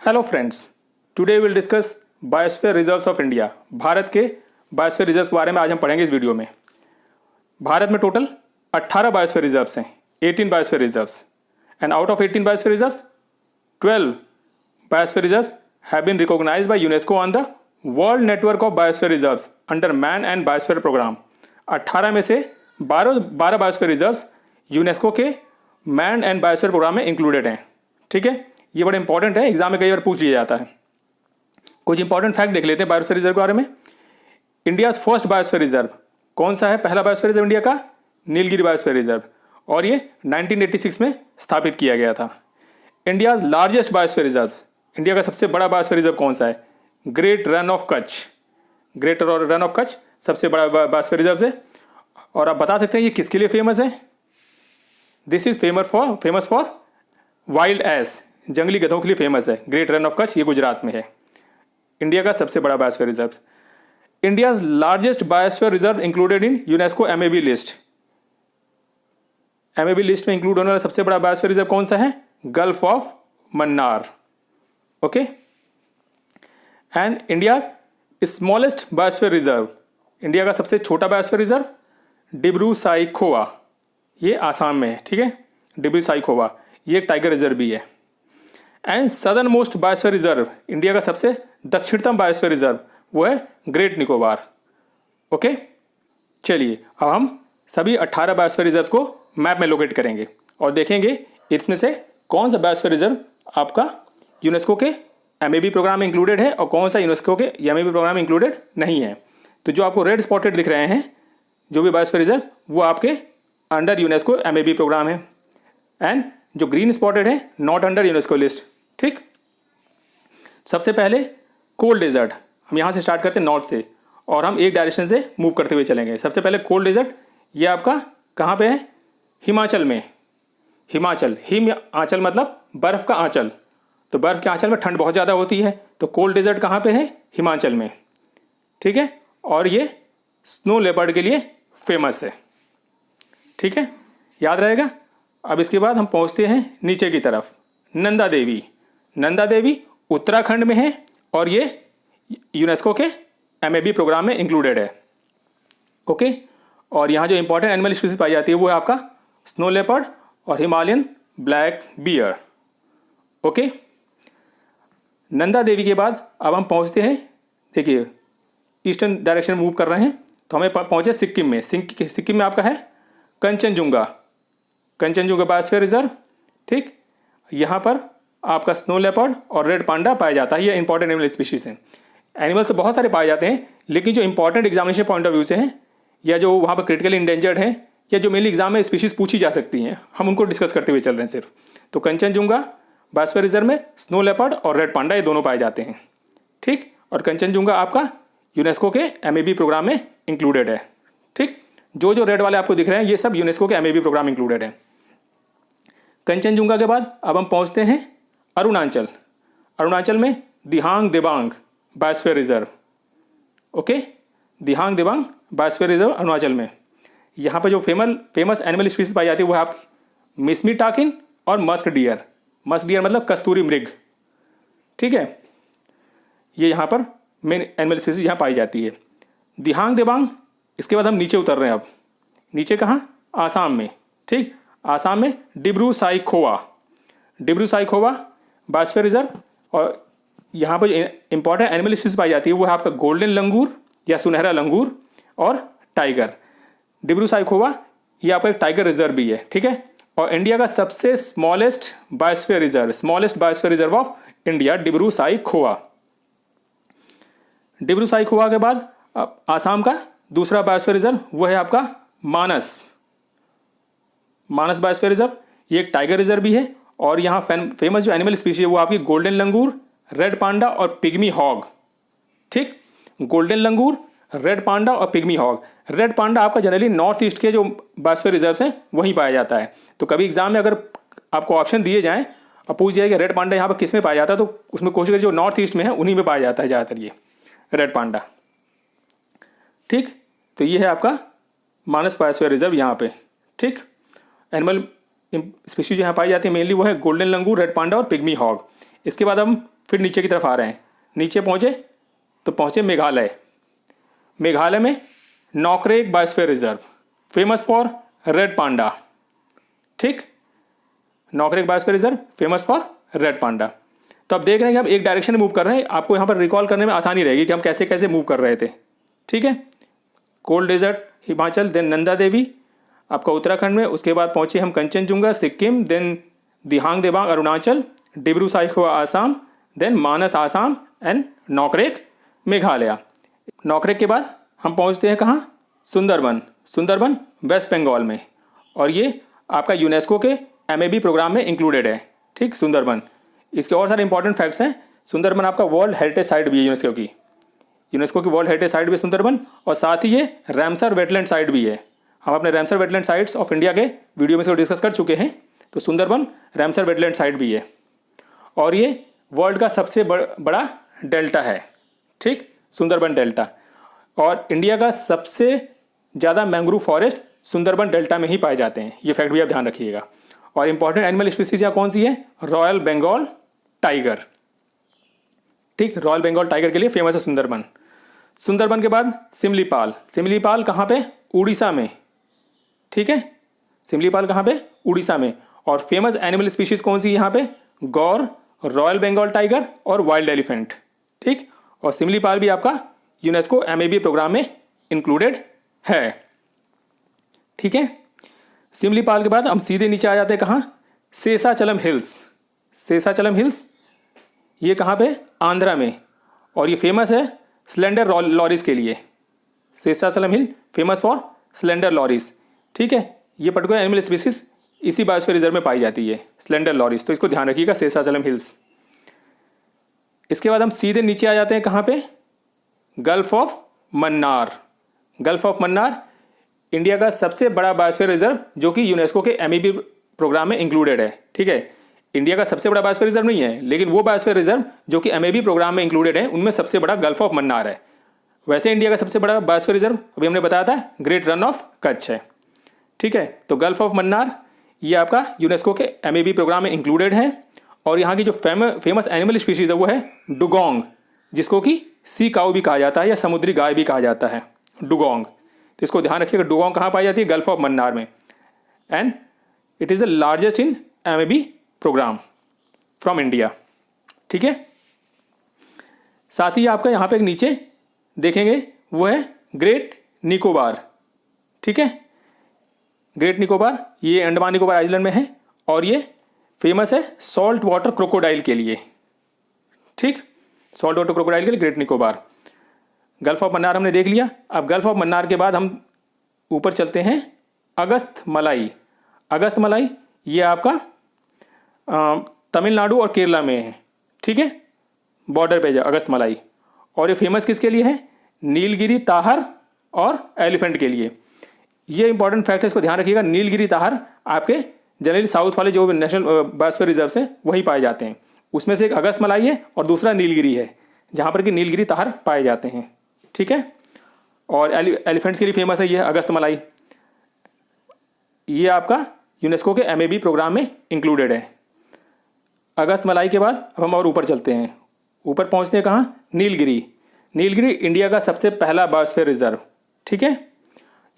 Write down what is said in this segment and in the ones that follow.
Hello friends, today will discuss biosphere reserves of India. Bharat के biosphere reserves के बारे में आज हम पढ़ेंगे इस वीडियो में। भारत में टोटल 18 बायोस्फीयर रिजर्व्स हैं, 18 biosphere reserves, and out of 18 biosphere reserves 12 biosphere reserves have been recognised by UNESCO on the world network of biosphere reserves under man and biosphere programme. 18 में से 12 बायोस्फीयर रिजर्व्स यूनेस्को के man and biosphere programme में included हैं। ठीक है, ये बड़ा important है, एग्जाम में कई बार पूछ लिया जाता है। कुछ इंपॉर्टेंट फैक्ट देख लेते हैं बायोस्फीयर रिजर्व के बारे में। इंडिया फर्स्ट बायोस्फीयर रिजर्व कौन सा है? पहला बायोस्फीयर रिजर्व इंडिया का नीलगिरी बायोस्फीयर रिजर्व, और ये 1986 में स्थापित किया गया था। India largest biosphere reserve, India का सबसे बड़ा बायोस्फीयर रिजर्व कौन सा है? Great run of Kutch. Great run of Kutch सबसे बड़ा बायोस्फीयर रिजर्व है। और आप बता सकते हैं ये किसके लिए फेमस है? This is famous for wild ass, जंगली गधों के लिए फेमस है। ग्रेट रन ऑफ कच्छ ये गुजरात में है, इंडिया का सबसे बड़ा biosphere reserve. India largest biosphere reserve included in UNESCO MAB list. MAB list में इंक्लूड होने वाला सबसे बड़ा बायोस्फीयर रिजर्व कौन सा है? Gulf of Mannar. Okay, and India smallest biosphere reserve, India का सबसे छोटा बायोस्फीयर रिजर्व डिब्रू साइखोवा, ये आसाम में है। ठीक है, डिब्रू साइखोवा ये एक टाइगर रिजर्व भी है। And southern most biosphere reserve, India का सबसे दक्षिणतम बायोस्फीयर रिजर्व वो है ग्रेट निकोबार। ओके, चलिए अब हम सभी 18 बायोस्फीयर रिजर्व को मैप में लोकेट करेंगे और देखेंगे इसमें से कौन सा बायोस्फीयर रिजर्व आपका यूनेस्को के एमएबी प्रोग्राम में इंक्लूडेड है और कौन सा यूनेस्को के एमएबी प्रोग्राम में इंक्लूडेड नहीं है। तो जो आपको रेड स्पॉटेड दिख रहे हैं जो भी बायोस्फीयर रिजर्व वो आपके अंडर यूनेस्को एमएबी प्रोग्राम है, एंड जो ग्रीन स्पॉटेड है नॉट अंडर यूनेस्को लिस्ट। ठीक, सबसे पहले कोल्ड डेजर्ट, हम यहाँ से स्टार्ट करते हैं नॉर्थ से और हम एक डायरेक्शन से मूव करते हुए चलेंगे। सबसे पहले कोल्ड डेजर्ट, ये आपका कहाँ पे है? हिमाचल में। हिम आंचल मतलब बर्फ़ का आंचल, तो बर्फ़ के आंचल में ठंड बहुत ज़्यादा होती है, तो कोल्ड डेजर्ट कहाँ पे है? हिमाचल में। ठीक है, और ये स्नो लेपर्ड के लिए फेमस है। ठीक है, याद रहेगा। अब इसके बाद हम पहुँचते हैं नीचे की तरफ, नंदा देवी। नंदा देवी उत्तराखंड में है और ये यूनेस्को के एमएबी प्रोग्राम में इंक्लूडेड है। ओके, और यहाँ जो इंपॉर्टेंट एनिमल स्पीसीज पाई जाती है वो है आपका स्नो लेपर्ड और Himalayan black bear. Okay, Nanda Devi के बाद अब हम पहुँचते हैं, देखिए ईस्टर्न डायरेक्शन मूव कर रहे हैं तो हमें पहुँचे सिक्किम में। सिक्किम में आपका है कंचनजुंगा बायोस्फीयर रिजर्व। ठीक, यहाँ पर आपका स्नो लेपर्ड और रेड पांडा पाया जाता है, ये इंपॉर्टेंट एनिमल स्पीशीज हैं। एनिमल्स तो बहुत सारे पाए जाते हैं, लेकिन जो important examination point of view से हैं या जो वहाँ पर क्रिटिकली इंडेंजर्ड हैं या जो मेनली एग्जाम में स्पीशीज पूछी जा सकती हैं, हम उनको डिस्कस करते हुए चल रहे हैं सिर्फ। तो कंचनजुंगा बायोस्फीयर रिजर्व में स्नो लेपर्ड और रेड पांडा ये दोनों पाए जाते हैं। ठीक, और कंचनजुंगा आपका यूनेस्को के एमएबी प्रोग्राम में इंक्लूडेड है। ठीक, जो रेड वाले आपको दिख रहे हैं ये सब यूनेस्को के एमएबी प्रोग्राम इंक्लूडेड है। कंचनजुंगा के बाद अब हम पहुँचते हैं अरुणाचल में दिहांग दिबांग बायोस्फीयर रिजर्व। ओके, दिहांग दिबांग बायोस्फीयर रिजर्व अरुणाचल में। यहाँ पर जो फेमस एनिमल स्पीसीज पाई जाती है वो है आपकी मिसमी टाकिन और मस्क डियर। मस्क डियर मतलब कस्तूरी मृग। ठीक है, ये यहाँ पर मेन एनिमल स्पीसीज यहाँ पाई जाती है, दिहांग दिबांग। इसके बाद हम नीचे उतर रहे हैं। अब नीचे कहाँ? आसाम में। ठीक, आसाम में डिब्रू साइखोवा बायोस्फीयर रिजर्व, और यहाँ पर इंपॉर्टेंट एनिमल स्पीसीज पाई जाती है वो है आपका गोल्डन लंगूर या सुनहरा लंगूर और टाइगर। डिब्रू साइखोवा ये आपका एक टाइगर रिजर्व भी है। ठीक है, और इंडिया का सबसे smallest biosphere reserve of India Dibru Saikhowa के बाद आसाम का दूसरा बायोस्फीयर रिजर्व वो है आपका मानस बायोस्फीयर रिजर्व। ये एक टाइगर रिजर्व भी है और यहाँ फेमस जो एनिमल स्पीशीज है वो आपकी गोल्डन लंगूर, रेड पांडा और पिग्मी हॉग। ठीक, गोल्डन लंगूर, रेड पांडा और पिग्मी हॉग। रेड पांडा आपका जनरली नॉर्थ ईस्ट के जो बायोस्फीयर रिजर्व्स हैं वहीं पाया जाता है। तो कभी एग्जाम में अगर आपको ऑप्शन दिए जाएँ और पूछ जाए कि रेड पांडा यहाँ पर किस में पाया जाता है, तो उसमें कोशिश करिए जो नॉर्थ ईस्ट में है उन्हीं में पाया जाता है ज़्यादातर ये रेड पांडा। ठीक, तो ये है आपका मानस बायोस्फीयर रिजर्व यहाँ पे। ठीक, एनिमल स्पीशीज यहाँ पाई जाती है मेनली वो है गोल्डन लंगूर, रेड पांडा और पिग्मी हॉग। इसके बाद हम फिर नीचे की तरफ आ रहे हैं, नीचे पहुँचे तो पहुँचे मेघालय। मेघालय में Nokrek biosphere reserve, famous for red panda. ठीक, Nokrek biosphere reserve famous for red panda. तो आप देख रहे हैं कि हम एक डायरेक्शन में मूव कर रहे हैं, आपको यहाँ पर रिकॉल करने में आसानी रहेगी कि हम कैसे कैसे मूव कर रहे थे। ठीक है, cold desert Himachal, then Nanda Devi आपका उत्तराखंड में, उसके बाद पहुंचे हम Kanchenjunga Sikkim, then Dihang Dibang Arunachal, Dibru Saikhowa Assam, then Manas Assam and Nokrek Meghalaya. Nokrek के बाद हम पहुंचते हैं कहाँ, सुंदरबन। सुंदरबन वेस्ट बंगाल में, और ये आपका यूनेस्को के MAB प्रोग्राम में इंक्लूडेड है। ठीक, सुंदरबन। इसके और सारे इंपॉर्टेंट फैक्ट्स हैं। सुंदरबन आपका वर्ल्ड हेरिटेज साइट भी है यूनेस्को की वर्ल्ड हेरिटेज साइट भी सुंदरबन, और साथ ही ये रामसर वेटलैंड साइट भी है। हम अपने Ramsar wetland sites of India के वीडियो में इसको डिस्कस कर चुके हैं। तो सुंदरबन रामसर वेटलैंड साइट भी है, और ये वर्ल्ड का सबसे बड़ा डेल्टा है। ठीक, सुंदरबन डेल्टा, और इंडिया का सबसे ज़्यादा मैंग्रोव फॉरेस्ट सुंदरबन डेल्टा में ही पाए जाते हैं। ये फैक्ट भी आप ध्यान रखिएगा। और इंपॉर्टेंट एनिमल स्पीसीज यहाँ कौन सी है, रॉयल बंगाल टाइगर। ठीक, रॉयल बंगाल टाइगर के लिए फेमस है सुंदरबन। सुंदरबन के बाद सिमलीपाल। सिमलीपाल कहाँ पे, उड़ीसा में। ठीक है, सिमलीपाल कहाँ पे, उड़ीसा में। और फेमस एनिमल स्पीशीज कौन सी यहाँ पे, गौर, रॉयल बंगाल टाइगर और वाइल्ड एलिफेंट। ठीक, और सिमलीपाल भी आपका यूनेस्को MAB प्रोग्राम में इंक्लूडेड है। ठीक है, सिमलीपाल के बाद हम सीधे नीचे आ जाते हैं कहाँ, शेषाचलम हिल्स। शेषाचलम हिल्स ये कहाँ पे, आंध्रा में, और ये फेमस है स्लेंडर लॉरीज के लिए। शेषाचलम हिल फेमस फॉर स्लेंडर लॉरीज। ठीक है, ये पर्टिकुलर एनिमल स्पीसीज इसी बायोस्फीयर रिजर्व में पाई जाती है, स्लेंडर लॉरीज। तो इसको ध्यान रखिएगा, शेषाचलम हिल्स। इसके बाद हम सीधे नीचे आ जाते हैं कहाँ पे, gulf of Mannar. Gulf of Mannar India का सबसे बड़ा बायोस्फीयर रिजर्व जो कि यूनेस्को के MAB प्रोग्राम में इंक्लूडेड है। ठीक है, इंडिया का सबसे बड़ा बायोस्फीयर रिजर्व नहीं है, लेकिन वो बायोस्फीयर रिजर्व जो कि MAB प्रोग्राम में इंक्लूडेड है उनमें सबसे बड़ा गल्फ ऑफ मन्नार है। वैसे इंडिया का सबसे बड़ा बायोस्फीयर रिजर्व अभी हमने बताया था ग्रेट रन ऑफ कच्छ है। ठीक है, तो गल्फ ऑफ मन्नार ये आपका यूनेस्को के MAB प्रोग्राम में इंक्लूडेड है। और यहाँ की जो फेमस एनिमल स्पीशीज है वो है डुगोंग, जिसको कि सी काऊ भी कहा जाता है या समुद्री गाय भी कहा जाता है, डुगोंग। तो इसको ध्यान रखिएगा, डुगोंग कहाँ पाई जाती है, गल्फ ऑफ मन्नार में, and it is the largest in MAB programme from India. ठीक है, साथ ही आपका यहाँ पे एक नीचे देखेंगे वो है ग्रेट निकोबार। ठीक है, ग्रेट निकोबार ये अंडमान निकोबार आइलैंड में है, और ये फेमस है सॉल्ट वाटर क्रोकोडाइल के लिए। ठीक, सॉल्ट वाटर क्रोकोडाइल के लिए great Nicobar. Gulf of Mannar हमने देख लिया। अब गल्फ ऑफ मन्नार के बाद हम ऊपर चलते हैं, अगस्त मलाई। अगस्त मलाई ये आपका तमिलनाडु और केरला में है। ठीक है, बॉर्डर पे अगस्त मलाई, और ये फेमस किसके लिए है, नीलगिरी ताहर और एलिफेंट के लिए। ये इंपॉर्टेंट फैक्ट है, इसको ध्यान रखिएगा। नीलगिरी ताहर आपके जनरली साउथ वाले जो नेशनल बायोस्फीयर रिजर्व से वहीं पाए जाते हैं। उसमें से एक अगस्त मलाई है और दूसरा नीलगिरी है, जहाँ पर कि नीलगिरी ताहर पाए जाते हैं। ठीक है, और एलिफेंट्स के लिए फेमस है ये अगस्त मलाई। ये आपका यूनेस्को के MAB प्रोग्राम में इंक्लूडेड है। अगस्त मलाई के बाद अब हम और ऊपर चलते हैं, ऊपर पहुँचते हैं कहाँ, नीलगिरी। नीलगिरी इंडिया का सबसे पहला बायोस्फीयर रिजर्व। ठीक है,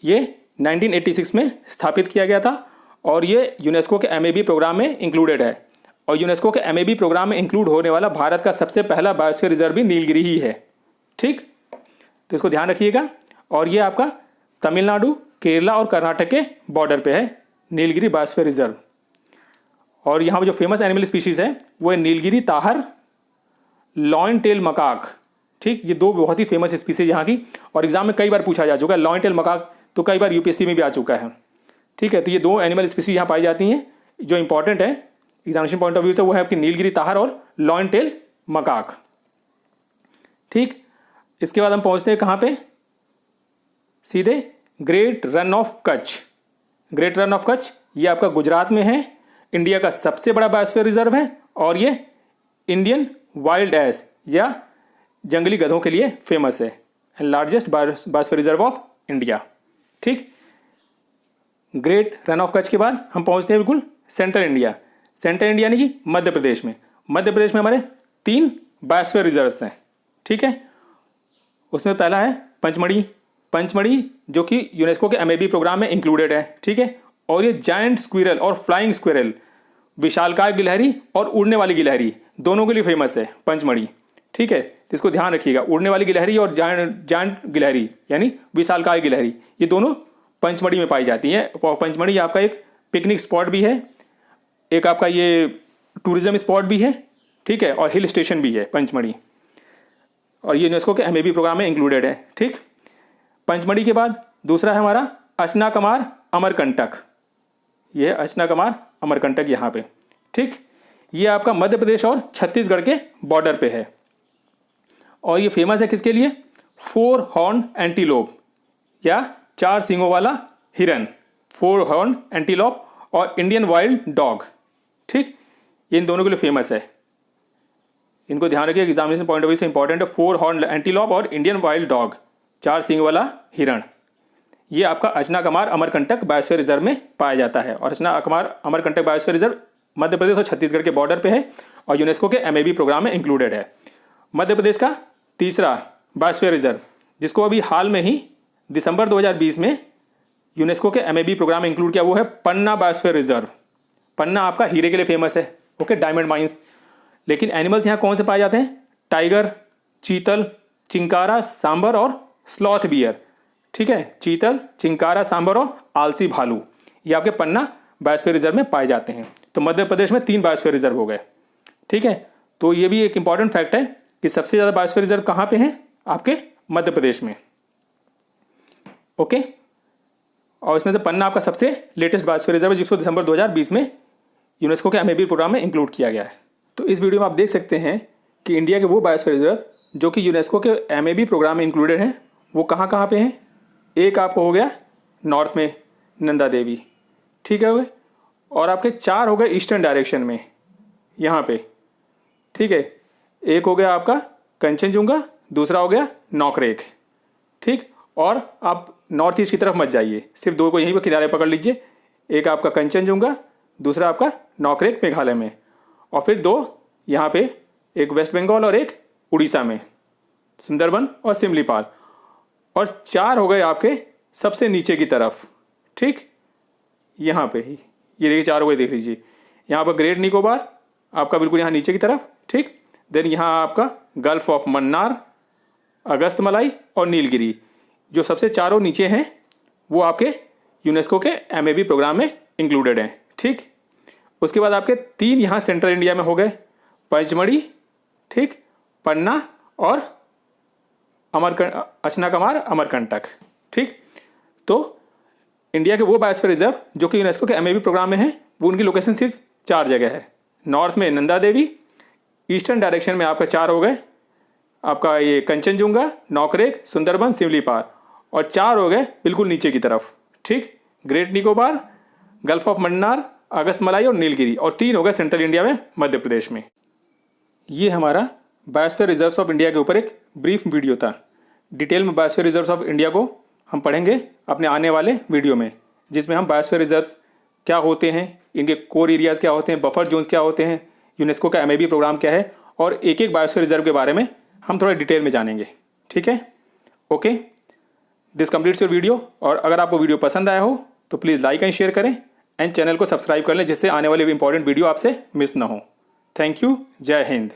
ये 1986 में स्थापित किया गया था, और ये यूनेस्को के MAB प्रोग्राम में इंक्लूडेड है। और यूनेस्को के MAB प्रोग्राम में इंक्लूड होने वाला भारत का सबसे पहला बायोस्फीयर रिजर्व भी नीलगिरी ही है। ठीक, तो इसको ध्यान रखिएगा। और ये आपका तमिलनाडु, केरला और कर्नाटक के बॉर्डर पे है नीलगिरी बायोस्फीयर रिजर्व। और यहाँ पर जो फेमस एनिमल स्पीशीज़ है वो है Nilgiri tahr, lion tail macaque. ठीक, ये दो बहुत ही फेमस स्पीसीज यहाँ की, और एग्जाम में कई बार पूछा जा चुका है। लॉइन टेल मकाक तो कई बार UPSC में भी आ चुका है। ठीक है, तो ये दो एनिमल स्पीसीज यहाँ पाई जाती हैं जो इंपॉर्टेंट है एग्जामिनेशन पॉइंट ऑफ व्यू से, वो है आपकी नीलगिरी ताहर और लॉइन टेल मकाक। ठीक, इसके बाद हम पहुँचते हैं कहाँ पे, सीधे great run of Kutch. Great run of Kutch ये आपका गुजरात में है, इंडिया का सबसे बड़ा बायोस्फीयर रिजर्व है, और ये इंडियन वाइल्ड एस या जंगली गधों के लिए फेमस है, and largest biosphere reserve of India. ठीक, ग्रेट रन ऑफ कच्छ के बाद हम पहुंचते हैं बिल्कुल सेंट्रल इंडिया। सेंट्रल इंडिया यानी कि मध्य प्रदेश में। मध्य प्रदेश में हमारे 3 बायोस्फीयर रिजर्व्स हैं, ठीक है। उसमें पहला है पंचमढ़ी जो कि यूनेस्को के एमएबी प्रोग्राम में इंक्लूडेड है, ठीक है। और ये जायंट स्क्विरल और फ्लाइंग स्क्विरल, विशालकाय गिलहरी और उड़ने वाली गिलहरी, दोनों के लिए फेमस है पंचमढ़ी, ठीक है। तो इसको ध्यान रखिएगा, उड़ने वाली गिलहरी और जायंट गिलहरी यानी विशालकाय गिलहरी, ये दोनों पंचमढ़ी में पाई जाती हैं। पंचमढ़ी आपका एक पिकनिक स्पॉट भी है, एक आपका ये टूरिज्म स्पॉट भी है, ठीक है, और हिल स्टेशन भी है पंचमढ़ी, और ये यूनेस्को के एमएबी प्रोग्राम में इंक्लूडेड है, ठीक। पंचमढ़ी के बाद दूसरा है हमारा अचनाकमार अमरकंटक, ये है अचनाकमार अमरकंटक यहाँ पे, ठीक। ये आपका मध्य प्रदेश और छत्तीसगढ़ के बॉर्डर पे है, और ये फेमस है किसके लिए? 4 हॉर्न एंटीलोप या 4 सींगों वाला हिरन, 4 हॉर्न एंटीलोप और इंडियन वाइल्ड डॉग, ठीक। ये इन दोनों के लिए फेमस है, इनको ध्यान रखिए, एग्जामिनेशन पॉइंट ऑफ व्यू से इंपॉर्टेंट है। 4 हॉर्न एंटीलोप और इंडियन वाइल्ड डॉग, 4 सींग वाला हिरण, ये आपका अचनाकमार अमरकंटक बायोस्फीयर रिजर्व में पाया जाता है। और अचनाकमार अमरकंटक बायोस्फीयर रिजर्व मध्य प्रदेश और छत्तीसगढ़ के बॉर्डर पे है और यूनेस्को के एमएबी प्रोग्राम में इंक्लूडेड है। मध्य प्रदेश का तीसरा बायोस्फीयर रिजर्व, जिसको अभी हाल में ही दिसंबर 2020 में यूनेस्को के एमएबी प्रोग्राम में इंक्लूड किया, वो है पन्ना बायोस्फीयर रिजर्व। पन्ना आपका हीरे के लिए फेमस है, ओके, डायमंड माइंस। लेकिन एनिमल्स यहाँ कौन से पाए जाते हैं? टाइगर, चीतल, चिंकारा, सांबर और स्लॉथ बियर, ठीक है। चीतल, चिंकारा, सांबर और आलसी भालू, ये आपके पन्ना बायोस्फीयर रिजर्व में पाए जाते हैं। तो मध्य प्रदेश में 3 बायोस्फीयर रिजर्व हो गए, ठीक है। तो ये भी एक इंपॉर्टेंट फैक्ट है कि सबसे ज़्यादा बायोस्फीयर रिजर्व कहाँ पे हैं? आपके मध्य प्रदेश में, ओके। और इसमें से पन्ना आपका सबसे लेटेस्ट बायोस्फीयर रिजर्व है, जिसको दिसंबर 2020 में यूनेस्को के एमएबी प्रोग्राम में इंक्लूड किया गया है। तो इस वीडियो में आप देख सकते हैं कि इंडिया के वो बायोस्फीयर रिजर्व जो कि यूनेस्को के एमएबी प्रोग्राम में इंक्लूडेड हैं, वो कहाँ कहाँ पे हैं। एक आपको हो गया नॉर्थ में नंदा देवी, ठीक है, और आपके 4 हो गए ईस्टर्न डायरेक्शन में यहाँ पे, ठीक है। एक हो गया आपका कंचनजुंगा, दूसरा हो गया नॉकरेक, ठीक। और आप नॉर्थ ईस्ट की तरफ मत जाइए, सिर्फ 2 को यहीं पर किनारे पकड़ लीजिए, एक आपका कंचनजुंगा, दूसरा आपका नॉकरेक मेघालय में, और फिर 2 यहाँ पे, एक वेस्ट बंगाल और एक उड़ीसा में, सुंदरबन और सिमलीपाल, और 4 हो गए आपके सबसे नीचे की तरफ, ठीक, यहाँ पे ही, ये देखिए 4 हो गए, देख लीजिए। यहाँ पर ग्रेट निकोबार आपका बिल्कुल यहाँ नीचे की तरफ, ठीक। देन यहाँ आपका गल्फ ऑफ मन्नार, अगस्त मलाई और नीलगिरी, जो सबसे चारों नीचे हैं, वो आपके यूनेस्को के एमएबी प्रोग्राम में इंक्लूडेड हैं, ठीक। उसके बाद आपके 3 यहाँ सेंट्रल इंडिया में हो गए, पंचमढ़ी, ठीक, पन्ना और अचनाकमार अमरकंटक, ठीक। तो इंडिया के वो बायोस्फीयर रिजर्व जो कि यूनेस्को के एमएबी प्रोग्राम में है, वो उनकी लोकेशन सिर्फ 4 जगह है। नॉर्थ में नंदा देवी, ईस्टर्न डायरेक्शन में आपका 4 हो गए, आपका ये कंचनजुंगा, नॉकरेक, सुंदरबन, सिमलीपाल, और 4 हो गए बिल्कुल नीचे की तरफ, ठीक, great Nicobar, gulf of Mannar, Agasthya Malai और नीलगिरी, और 3 हो गए सेंट्रल इंडिया में मध्य प्रदेश में। ये हमारा बायोस्फीयर रिजर्व्स ऑफ इंडिया के ऊपर एक ब्रीफ वीडियो था। डिटेल में बायोस्फीयर रिजर्व्स ऑफ इंडिया को हम पढ़ेंगे अपने आने वाले वीडियो में, जिसमें हम बायोस्फीयर रिजर्व्स क्या होते हैं, इनके कोर एरियाज़ क्या होते हैं, बफर जोन्स क्या होते हैं, यूनेस्को का एमएबी प्रोग्राम क्या है, और एक बायोस्फीयर रिजर्व के बारे में हम थोड़ा डिटेल में जानेंगे, ठीक है, okay. This completes your video, और अगर आपको वीडियो पसंद आया हो तो प्लीज़ लाइक एंड शेयर करें एंड चैनल को सब्सक्राइब कर लें, जिससे आने वाले इंपॉर्टेंट वीडियो आपसे मिस ना हो। थैंक यू, जय हिंद।